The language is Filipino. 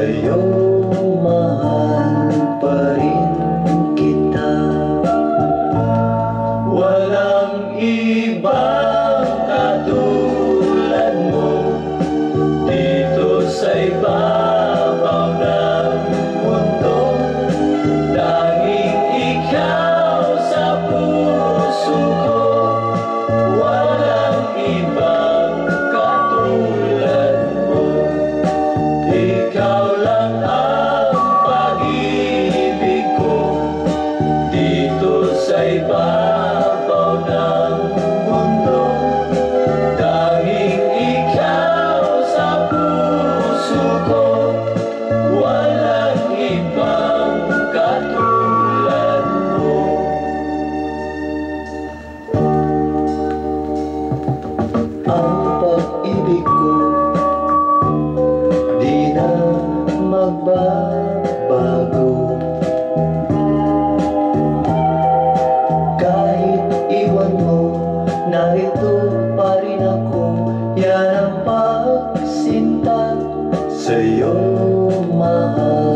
sa'yo, mahal pa rin kita. Walang ibang katulad mo dito sa ibabaw ng mundo. Tanging ikaw sa puso ko, walang ibang katulad mo. Ikaw lang ang pag-ibig ko dito sa ibabaw ng mundo. Tanging ikaw sa puso ko, walang ibang katulad mo. Ang pag-ibig ko di na magbabago. Kahit iwan mo, narito pa rin ako. Yan ang pagsinta sa'yo, mahal.